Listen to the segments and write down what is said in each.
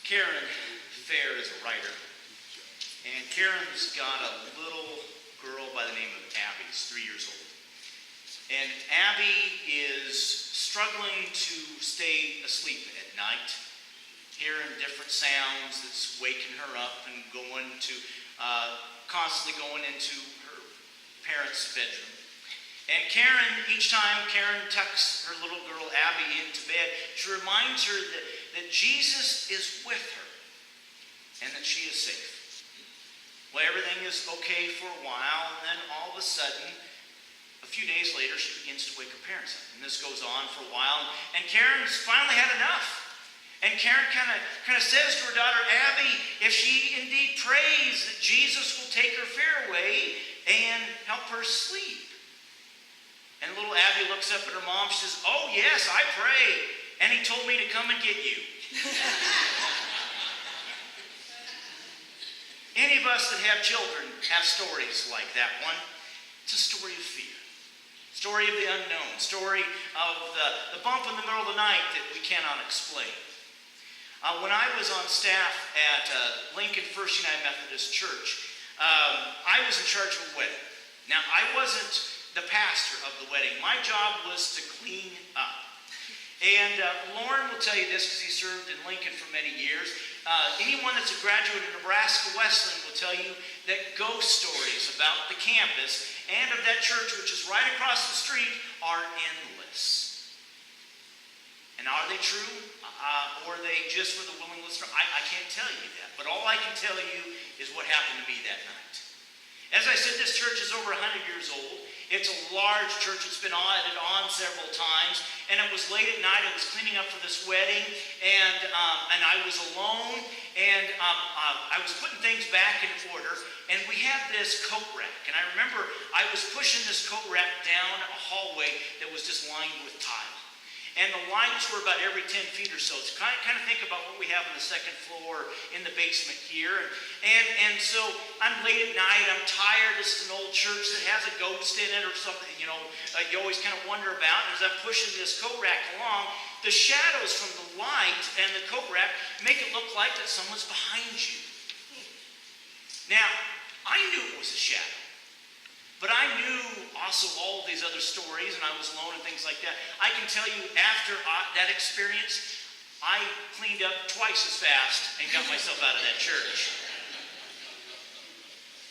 Karen Fair is a writer, and Karen's got a little girl by the name of Abby. She's 3 years old. And Abby is struggling to stay asleep at night, hearing different sounds that's waking her up and constantly going into her parents' bedroom. And Karen, each time Karen tucks her little girl Abby into bed, she reminds her that Jesus is with her and that she is safe. Well, everything is okay for a while, and then all of a sudden, a few days later, she begins to wake her parents up. And this goes on for a while, and Karen's finally had enough. And Karen kind of says to her daughter Abby, if she indeed prays that Jesus will take her fear away and help her sleep. And little Abby looks up at her mom. She says, oh yes, I pray. And he told me to come and get you. Any of us that have children have stories like that one. It's a story of fear. Story of the unknown. Story of the bump in the middle of the night that we cannot explain. When I was on staff at Lincoln First United Methodist Church, I was in charge of a wedding. Now, I wasn't the pastor of the wedding. My job was to clean up. And Lauren will tell you this because he served in Lincoln for many years. Anyone that's a graduate of Nebraska Wesleyan will tell you that ghost stories about the campus and of that church, which is right across the street, are endless. And are they true? Or are they just for the willing listener? I can't tell you that. But all I can tell you is what happened to me that night. As I said, this church is over 100 years old. It's a large church. It's been added on several times. And it was late at night. I was cleaning up for this wedding. And I was alone. And I was putting things back in order. And we had this coat rack. And I remember I was pushing this coat rack down a hallway that was just lined with tile. And the lights were about every 10 feet or so. So kind of think about what we have on the second floor in the basement here. And so I'm late at night. I'm tired. This is an old church that has a ghost in it or something, you always kind of wonder about. And as I'm pushing this coat rack along, the shadows from the light and the coat rack make it look like that someone's behind you. Now, I knew it was a shadow. But I knew also all of these other stories, and I was alone and things like that. I can tell you, after that experience, I cleaned up twice as fast and got myself out of that church.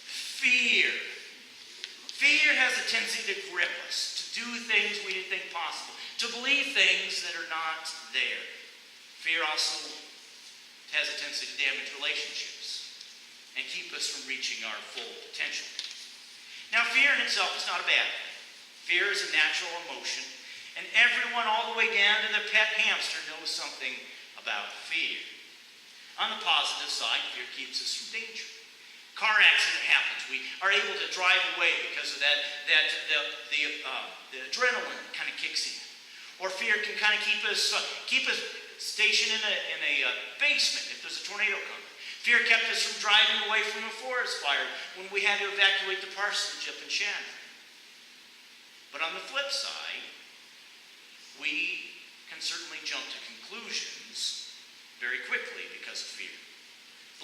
Fear. Fear has a tendency to grip us, to do things we didn't think possible, to believe things that are not there. Fear also has a tendency to damage relationships and keep us from reaching our full potential. Now, fear in itself is not a bad thing. Fear is a natural emotion, and everyone all the way down to the pet hamster knows something about fear. On the positive side, fear keeps us from danger. Car accident happens. We are able to drive away because of that. The adrenaline kind of kicks in. Or fear can kind of keep us stationed in a basement if there's a tornado coming. Fear kept us from driving away from a forest fire when we had to evacuate the parsonage up in Shannon. But on the flip side, we can certainly jump to conclusions very quickly because of fear.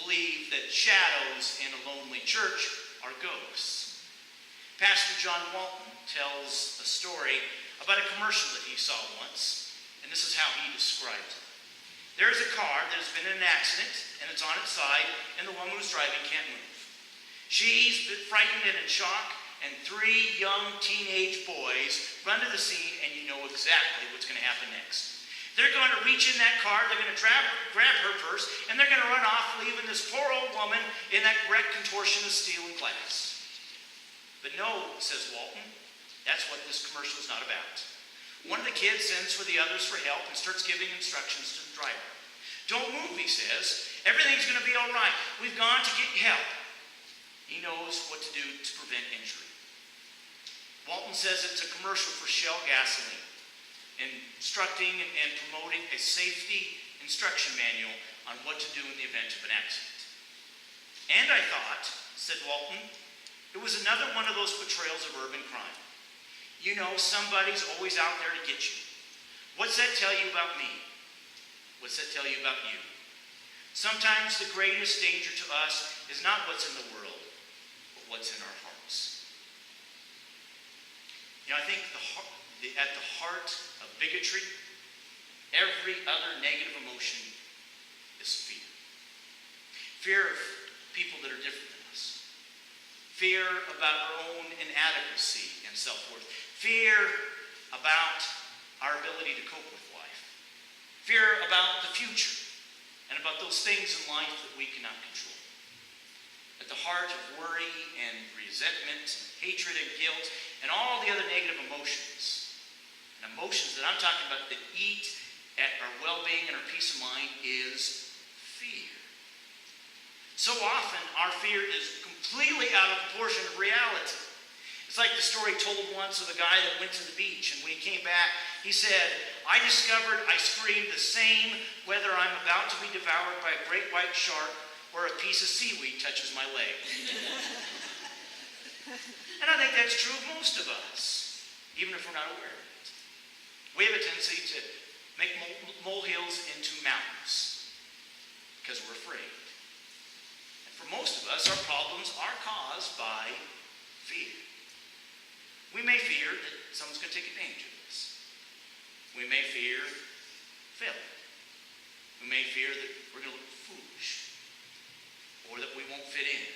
Believe that shadows in a lonely church are ghosts. Pastor John Walton tells a story about a commercial that he saw once, and this is how he described it. There's a car that has been in an accident, and it's on its side, and the woman who's driving can't move. She's frightened and in shock, and 3 young teenage boys run to the scene, and you know exactly what's going to happen next. They're going to reach in that car, they're going to grab her purse, and they're going to run off, leaving this poor old woman in that wrecked contortion of steel and glass. But no, says Walton, that's what this commercial is not about. One of the kids sends for the others for help and starts giving instructions to the driver. Don't move, he says. Everything's going to be all right. We've gone to get help. He knows what to do to prevent injury. Walton says it's a commercial for Shell gasoline, instructing and promoting a safety instruction manual on what to do in the event of an accident. And I thought, said Walton, it was another one of those portrayals of urban crime. You know, somebody's always out there to get you. What's that tell you about me? What's that tell you about you? Sometimes the greatest danger to us is not what's in the world, but what's in our hearts. I think at the heart of bigotry, every other negative emotion is fear. Fear of people that are different than us. Fear about our own inadequacy and self-worth. Fear about our ability to cope with life. Fear about the future and about those things in life that we cannot control. At the heart of worry and resentment, hatred and guilt, and all the other negative emotions, and emotions that I'm talking about that eat at our well-being and our peace of mind, is fear. So often, our fear is completely out of proportion of reality. It's like the story told once of a guy that went to the beach, and when he came back, he said, I discovered I screamed the same whether I'm about to be devoured by a great white shark or a piece of seaweed touches my leg. And I think that's true of most of us, even if we're not aware of it. We have a tendency to make molehills into mountains because we're afraid. And for most of us, our problems are caused by fear. We may fear that someone's going to take advantage of us. We may fear failure. We may fear that we're going to look foolish, or that we won't fit in,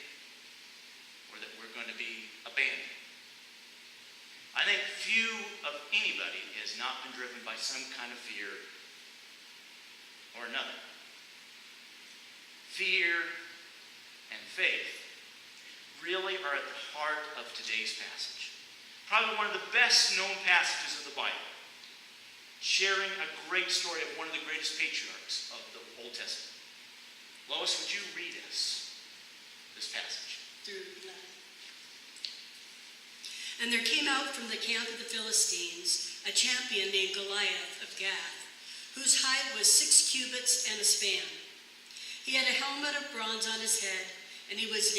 or that we're going to be abandoned. I think few of anybody has not been driven by some kind of fear or another. Fear and faith really are at the heart of today's passage. Probably one of the best known passages of the Bible, sharing a great story of one of the greatest patriarchs of the Old Testament. Lois, would you read us this passage? And there came out from the camp of the Philistines a champion named Goliath of Gath, whose height was 6 cubits and a span. He had a helmet of bronze on his head, and he was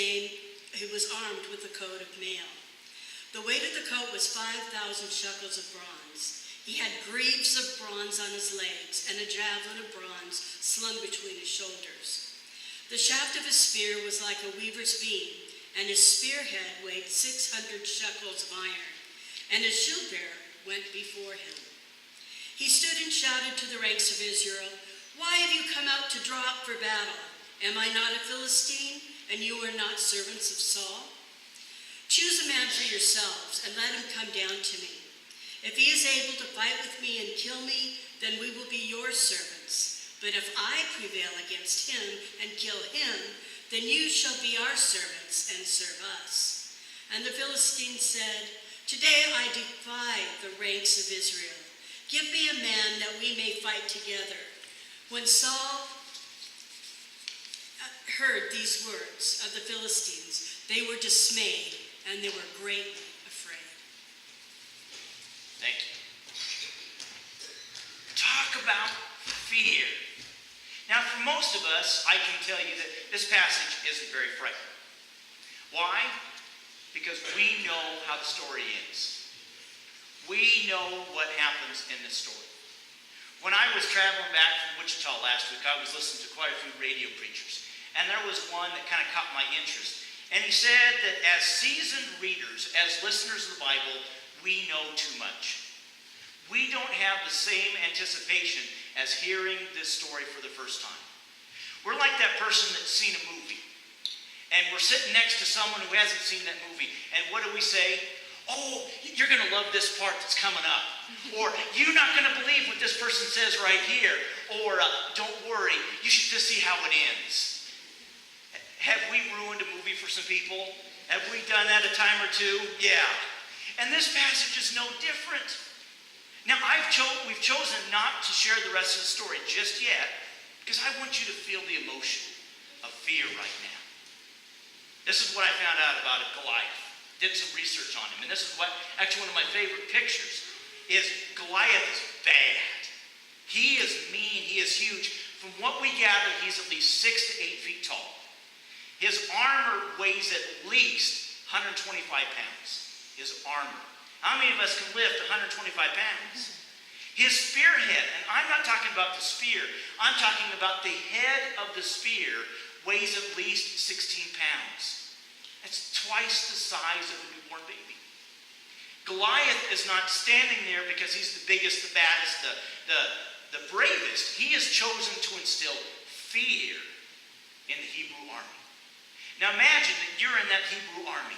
armed with a coat of mail. The weight of the coat was 5,000 shekels of bronze. He had greaves of bronze on his legs, and a javelin of bronze slung between his shoulders. The shaft of his spear was like a weaver's beam, and his spearhead weighed 600 shekels of iron, and his shield-bearer went before him. He stood and shouted to the ranks of Israel, Why have you come out to draw up for battle? Am I not a Philistine, and you are not servants of Saul? Choose a man for yourselves, and let him come down to me. If he is able to fight with me and kill me, then we will be your servants. But if I prevail against him and kill him, then you shall be our servants and serve us. And the Philistines said, Today I defy the ranks of Israel. Give me a man that we may fight together. When Saul heard these words of the Philistines, they were dismayed, and they were greatly afraid. Thank you. Talk about fear. Now, for most of us, I can tell you that this passage isn't very frightening. Why? Because we know how the story ends. We know what happens in this story. When I was traveling back from Wichita last week, I was listening to quite a few radio preachers. And there was one that kind of caught my interest. And he said that as seasoned readers, as listeners of the Bible, we know too much. We don't have the same anticipation as hearing this story for the first time. We're like that person that's seen a movie. And we're sitting next to someone who hasn't seen that movie. And what do we say? Oh, you're going to love this part that's coming up. Or you're not going to believe what this person says right here. Or don't worry, you should just see how it ends. Have we ruined a movie for some people? Have we done that a time or two? Yeah. And this passage is no different. Now, we've chosen not to share the rest of the story just yet because I want you to feel the emotion of fear right now. This is what I found out about Goliath. Did some research on him. And this is actually one of my favorite pictures is Goliath is bad. He is mean. He is huge. From what we gather, he's at least 6 to 8 feet tall. His armor weighs at least 125 pounds. His armor. How many of us can lift 125 pounds? His spearhead, and I'm not talking about the spear, I'm talking about the head of the spear weighs at least 16 pounds. That's twice the size of a newborn baby. Goliath is not standing there because he's the biggest, the baddest, the bravest. He has chosen to instill fear in the Hebrew army. Now imagine that you're in that Hebrew army.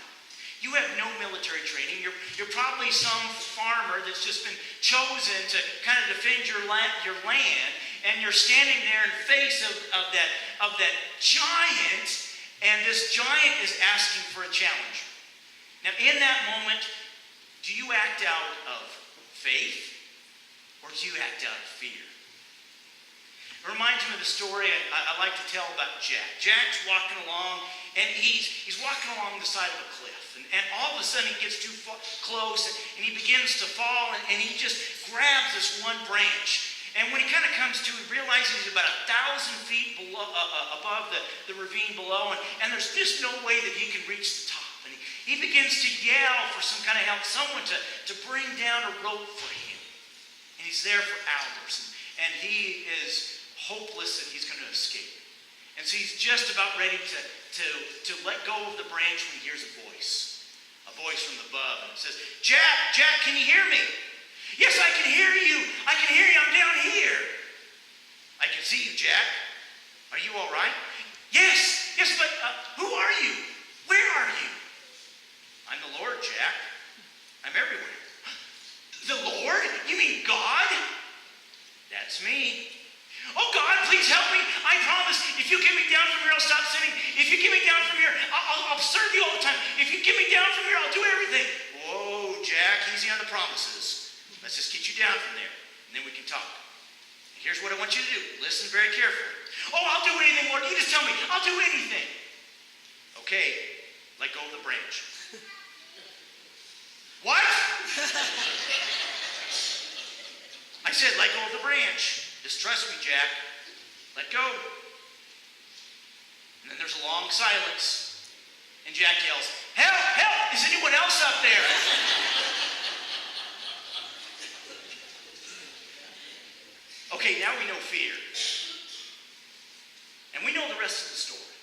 You have no military training. You're probably some farmer that's just been chosen to kind of defend your land, and you're standing there in face of that giant, and this giant is asking for a challenge. Now in that moment, do you act out of faith or do you act out of fear? It reminds me of the story I like to tell about Jack. Jack's walking along, and he's walking along the side of a cliff. And all of a sudden he gets too close, and he begins to fall, and he just grabs this one branch. And when he kind of comes to, he realizes he's about 1,000 feet below, above the ravine below, and there's just no way that he can reach the top. And he begins to yell for some kind of help, someone to bring down a rope for him. And he's there for hours, and he is hopeless that he's going to escape. And so he's just about ready to let go of the branch when he hears a voice from above, and it says, Jack, can you hear me? Yes, I can hear you. I'm down here. I can see you, Jack. Are you all right? Yes, but who are you? Where are you? I'm the Lord, Jack. I'm everywhere. The Lord? You mean God? That's me. Oh, God, please help me. I promise, if you get me down from here, I'll stop sinning. If you get me down from here, I'll serve you all the time. If you get me down from here, I'll do everything. Whoa, Jack, easy on the promises. Let's just get you down from there, and then we can talk. And here's what I want you to do. Listen very carefully. Oh, I'll do anything, Lord. You just tell me. I'll do anything. Okay, let go of the branch. What? I said, let go of the branch. Just trust me, Jack. Let go. And then there's a long silence. And Jack yells, help, help! Is anyone else up there? Okay, now we know fear. And we know the rest of the story.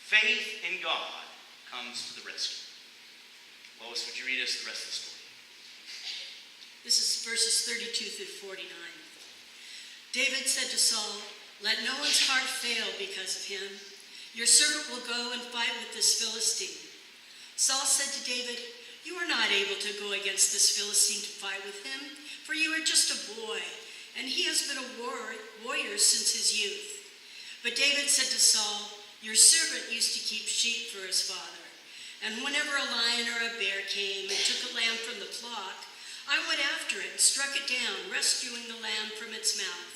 Faith in God comes to the rescue. Lois, would you read us the rest of the story? This is verses 32 through 49. David said to Saul, let no one's heart fail because of him. Your servant will go and fight with this Philistine. Saul said to David, you are not able to go against this Philistine to fight with him, for you are just a boy, and he has been a warrior since his youth. But David said to Saul, your servant used to keep sheep for his father, and whenever a lion or a bear came and took a lamb from the flock, I went after it and struck it down, rescuing the lamb from its mouth.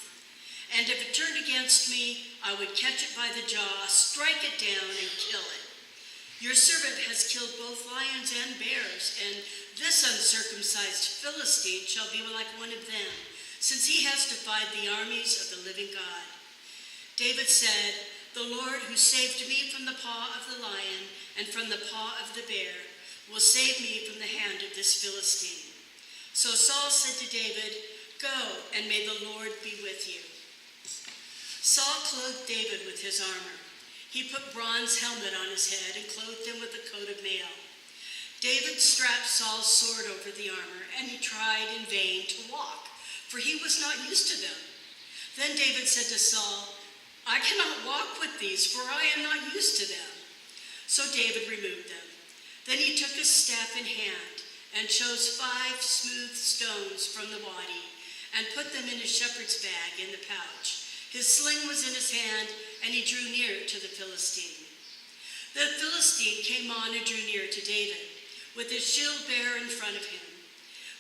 And if it turned against me, I would catch it by the jaw, strike it down, and kill it. Your servant has killed both lions and bears, and this uncircumcised Philistine shall be like one of them, since he has defied the armies of the living God. David said, the Lord who saved me from the paw of the lion and from the paw of the bear will save me from the hand of this Philistine. So Saul said to David, go, and may the Lord be with you. Saul clothed David with his armor. He put bronze helmet on his head and clothed him with a coat of mail. David strapped Saul's sword over the armor, and he tried in vain to walk, for he was not used to them. Then David said to Saul, I cannot walk with these, for I am not used to them. So David removed them. Then he took his staff in hand and chose 5 smooth stones from the wadi and put them in his shepherd's bag in the pouch. His sling was in his hand, and he drew near to the Philistine. The Philistine came on and drew near to David, with his shield bearer in front of him.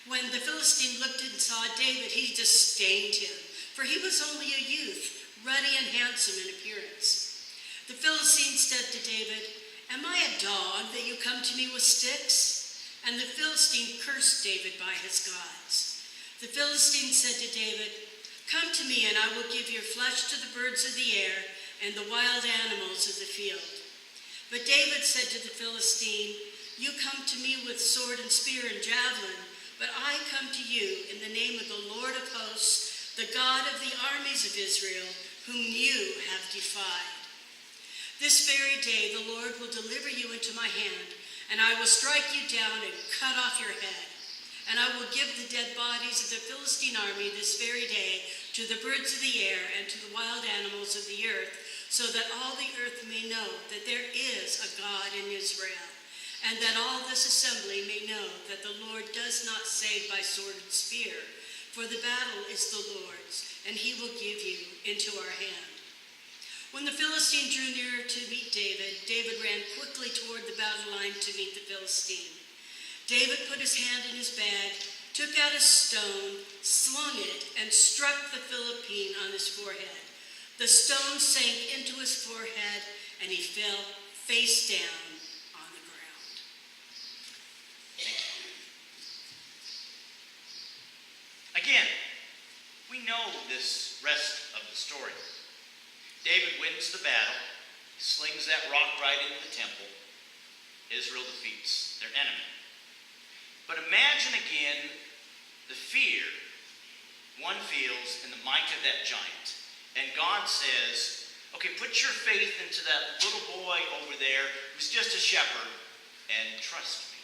When the Philistine looked and saw David, he disdained him, for he was only a youth, ruddy and handsome in appearance. The Philistine said to David, am I a dog that you come to me with sticks? And the Philistine cursed David by his gods. The Philistine said to David, come to me, and I will give your flesh to the birds of the air and the wild animals of the field. But David said to the Philistine, you come to me with sword and spear and javelin, But I come to you in the name of the Lord of hosts, the God of the armies of Israel, whom you have defied. This very day the Lord will deliver you into my hand, and I will strike you down and cut off your head. And I will give the dead bodies of the Philistine army this very day to the birds of the air and to the wild animals of the earth, so that all the earth may know that there is a God in Israel, and that all this assembly may know that the Lord does not save by sword and spear, for the battle is the Lord's, and he will give you into our hand. When the Philistine drew nearer to meet David, David ran quickly toward the battle line to meet the Philistine. David put his hand in his bag, took out a stone, slung it, and struck the Philistine on his forehead. The stone sank into his forehead, and he fell face down on the ground. Again, we know this rest of the story. David wins the battle, slings that rock right into the temple. Israel defeats their enemy. But imagine again the fear one feels in the might of that giant. And God says, okay, put your faith into that little boy over there who's just a shepherd and trust me.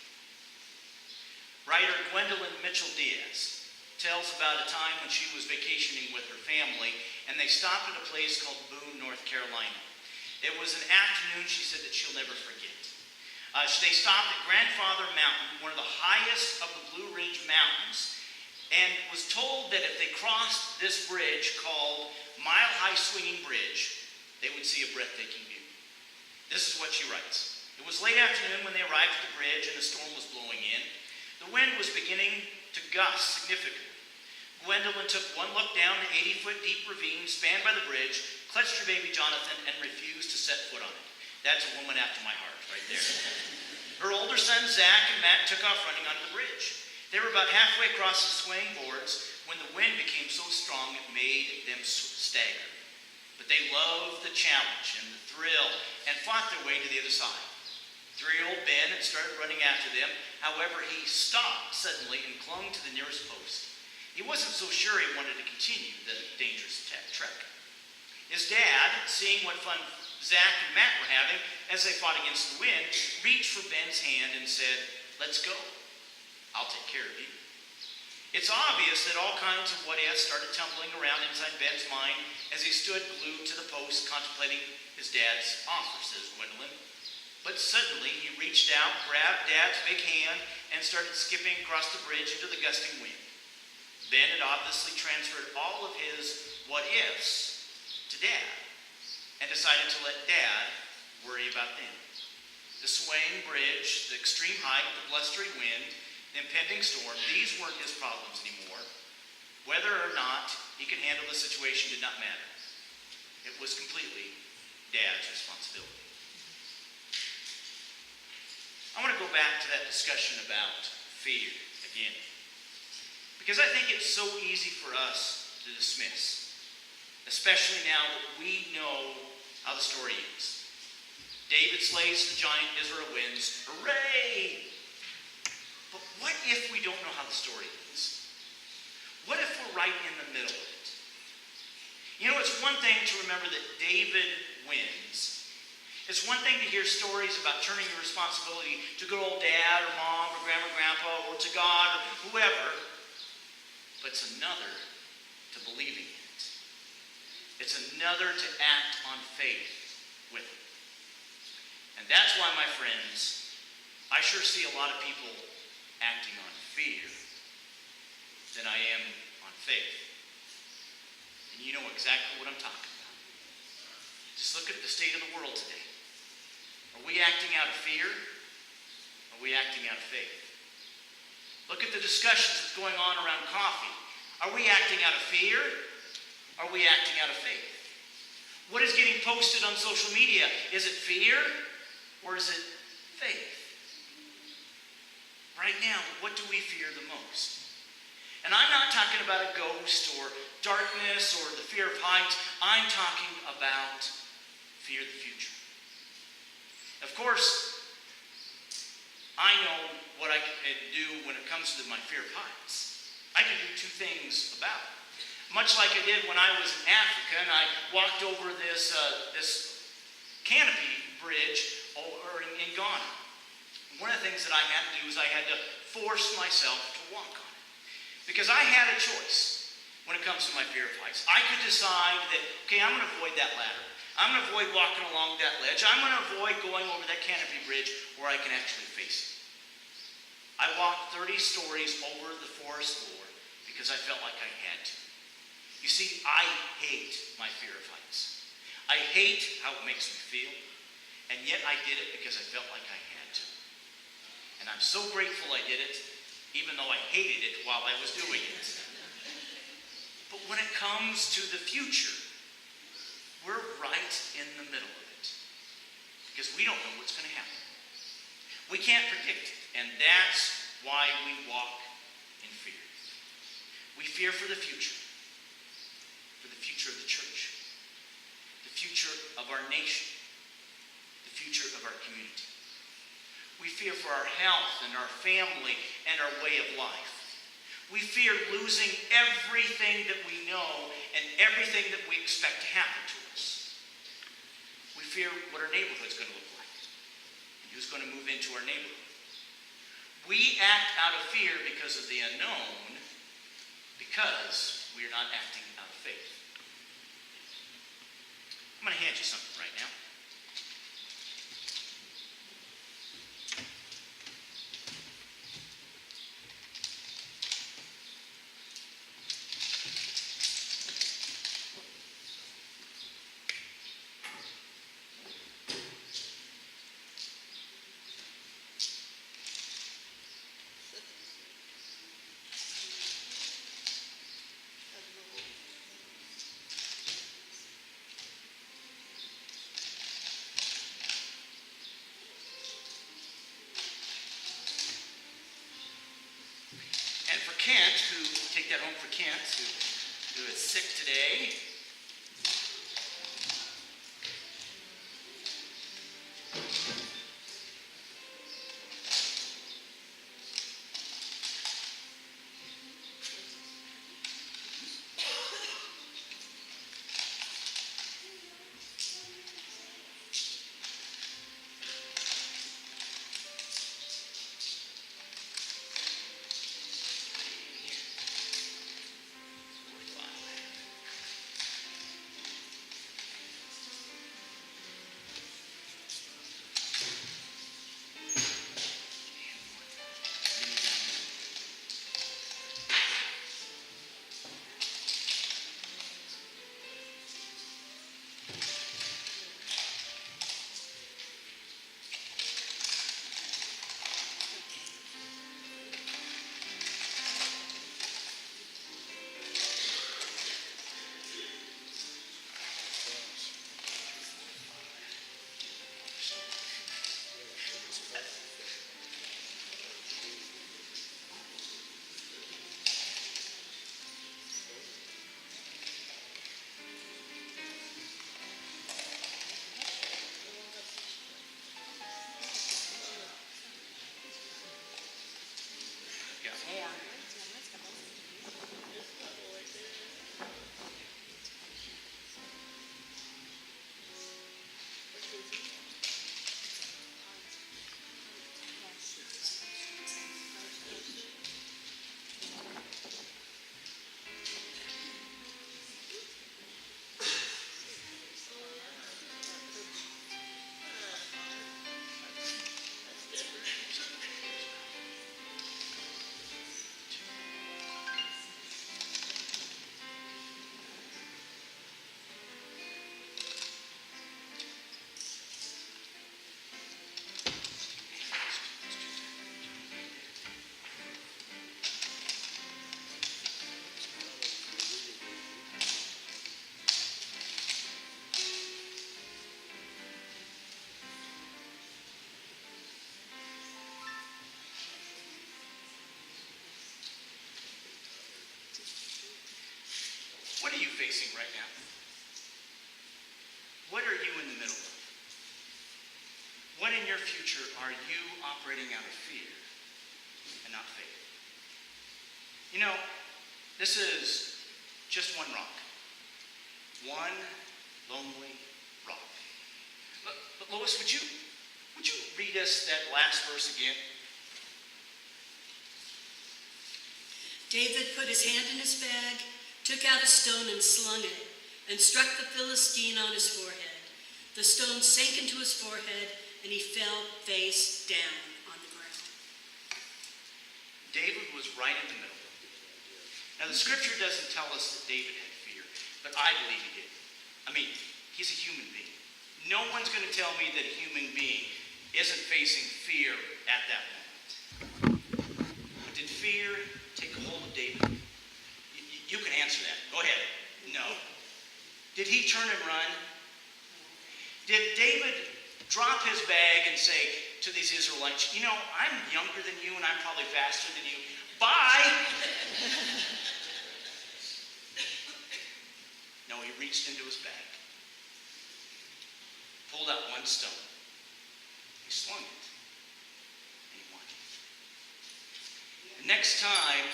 Writer Gwendolyn Mitchell-Diaz tells about a time when she was vacationing with her family, and they stopped at a place called Boone, North Carolina. It was an afternoon she said that she'll never forget. They stopped at Grandfather Mountain, one of the highest of the Blue Ridge Mountains, and was told that if they crossed this bridge called Mile High Swinging Bridge, they would see a breathtaking view. This is what she writes. It was late afternoon when they arrived at the bridge and the storm was blowing in. The wind was beginning to gust significantly. Gwendolyn took one look down the 80-foot deep ravine spanned by the bridge, clutched her baby Jonathan, and refused to set foot on it. That's a woman after my heart right there. Her older sons, Zach and Matt, took off running onto the bridge. They were about halfway across the swaying boards when the wind became so strong it made them stagger. But they loved the challenge and the thrill and fought their way to the other side. 3-year-old Ben had started running after them. However, he stopped suddenly and clung to the nearest post. He wasn't so sure he wanted to continue the dangerous trek. His dad, seeing what fun Zach and Matt were having as they fought against the wind, reached for Ben's hand and said, "Let's go. I'll take care of you." It's obvious that all kinds of what-ifs started tumbling around inside Ben's mind as he stood glued to the post contemplating his dad's offer, says Gwendolyn. But suddenly he reached out, grabbed Dad's big hand, and started skipping across the bridge into the gusting wind. Ben had obviously transferred all of his what-ifs to Dad and decided to let Dad worry about them. The swaying bridge, the extreme height, the blustery wind, the impending storm, these weren't his problems anymore. Whether or not he could handle the situation did not matter. It was completely Dad's responsibility. I want to go back to that discussion about fear again, because I think it's so easy for us to dismiss, especially now that we know how the story ends. David slays the giant, Israel wins. Hooray! But what if we don't know how the story ends? What if we're right in the middle of it? You know, it's one thing to remember that David wins. It's one thing to hear stories about turning your responsibility to good old dad or mom or grandma or grandpa or to God or whoever. But it's another to believing it. It's another to act on faith with it. And that's why, my friends, I sure see a lot of people acting on fear than I am on faith. And you know exactly what I'm talking about. Just look at the state of the world today. Are we acting out of fear? Or are we acting out of faith? Look at the discussions that's going on around coffee. Are we acting out of fear? Or are we acting out of faith? What is getting posted on social media? Is it fear? Or is it faith? Right now, what do we fear the most? And I'm not talking about a ghost or darkness or the fear of heights. I'm talking about fear of the future. Of course, I know what I can do when it comes to my fear of heights. I can do two things about it. Much like I did when I was in Africa and I walked over this canopy bridge over in Ghana. One of the things that I had to do is I had to force myself to walk on it. Because I had a choice when it comes to my fear of heights. I could decide that, okay, I'm going to avoid that ladder. I'm going to avoid walking along that ledge. I'm going to avoid going over that canopy bridge where I can actually face it. I walked 30 stories over the forest floor because I felt like I had to. You see, I hate my fear of heights. I hate how it makes me feel, and yet I did it because I felt like I had to. And I'm so grateful I did it, even though I hated it while I was doing it. But when it comes to the future, we're right in the middle of it. Because we don't know what's going to happen. We can't predict it, and that's why we walk in fear. We fear for the future of the church, the future of our nation, the future of our community. We fear for our health and our family and our way of life. We fear losing everything that we know and everything that we expect to happen to us. We fear what our neighborhood's going to look like and who's going to move into our neighborhood. We act out of fear because of the unknown, because we are not acting out of faith. I'm going to hand you something right now. And for Kent, take that home for Kent, who is sick today. What are you facing right now? What are you in the middle of? What in your your future, are you operating out of fear and not faith? You know, this is just one rock. One lonely rock. But Lois, would you read us that last verse again? David put his hand in his bag, took out a stone and slung it, and struck the Philistine on his forehead. The stone sank into his forehead, and he fell face down on the ground. David was right in the middle. Now, the scripture doesn't tell us that David had fear, but I believe he did. I mean, he's a human being. No one's going to tell me that a human being isn't facing fear at that moment. But did fear take a hold of David? You can answer that. Go ahead. No. Did he turn and run? Did David drop his bag and say to these Israelites, you know, I'm younger than you and I'm probably faster than you. Bye! No, he reached into his bag, pulled out one stone, he slung it, and he won. The next time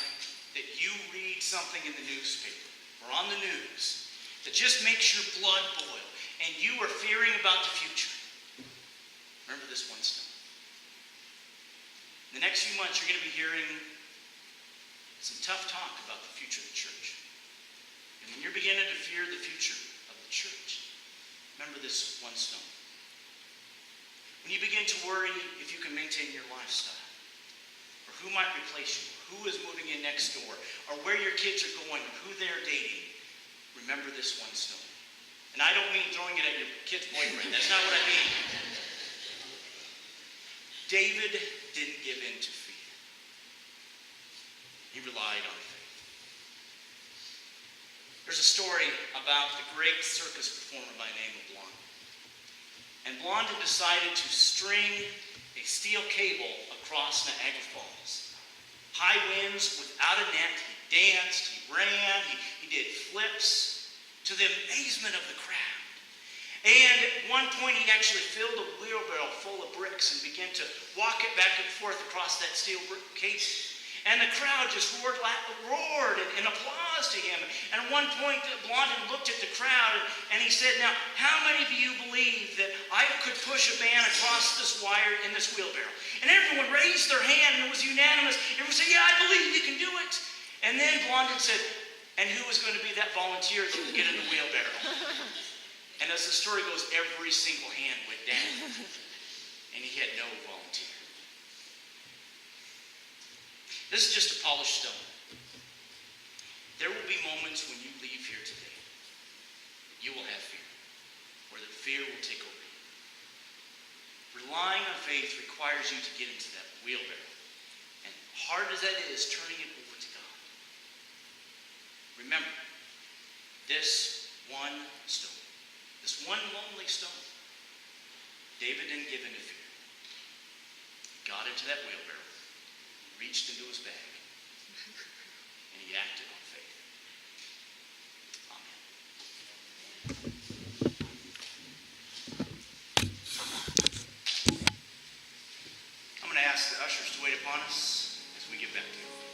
that you read something in the newspaper or on the news that just makes your blood boil and you are fearing about the future, remember this one stone. In the next few months, you're going to be hearing some tough talk about the future of the church. And when you're beginning to fear the future of the church, remember this one stone. When you begin to worry if you can maintain your lifestyle, or who might replace you, who is moving in next door, or where your kids are going, or who they're dating, remember this one stone. And I don't mean throwing it at your kid's boyfriend. That's not what I mean. David didn't give in to fear. He relied on faith. There's a story about the great circus performer by the name of Blondin. And Blondin decided to string a steel cable across Niagara Falls. High winds, without a net, he danced, he ran, he did flips, to the amazement of the crowd. And at one point, he actually filled a wheelbarrow full of bricks and began to walk it back and forth across that steel cable. And the crowd just roared in applause to him. And at one point, Blondin looked at the crowd and he said, now, how many of you believe that I could push a man across this wire in this wheelbarrow? And everyone raised their hand and it was unanimous. Everyone said, yeah, I believe you can do it. And then Blondin said, and who was going to be that volunteer that would get in the wheelbarrow? And as the story goes, every single hand went down. And he had no volunteer. This is just a polished stone. There will be moments when you leave here today. You will have fear. Or that fear will take over you. Relying on faith requires you to get into that wheelbarrow. And hard as that is, turning it over to God. Remember, this one stone, this one lonely stone, David didn't give in to fear. He got into that wheelbarrow, reached into his bag, and he acted on it.